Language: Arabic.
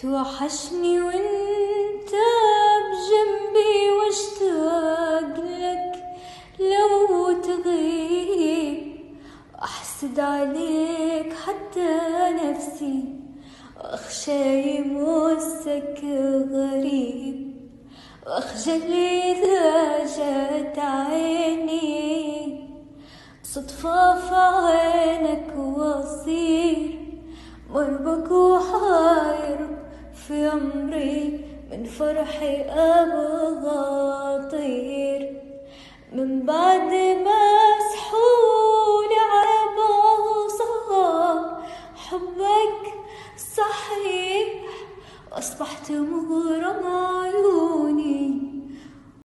توحشني وانت بجنبي واشتاق لك لو تغيب، واحسد عليك حتى نفسي واخشى يمسك غريب، واخجل اذا جات عيني صدفة في عينك واصير مربك وحاير في عمري، من فرحي أبغى أطير من بعد ما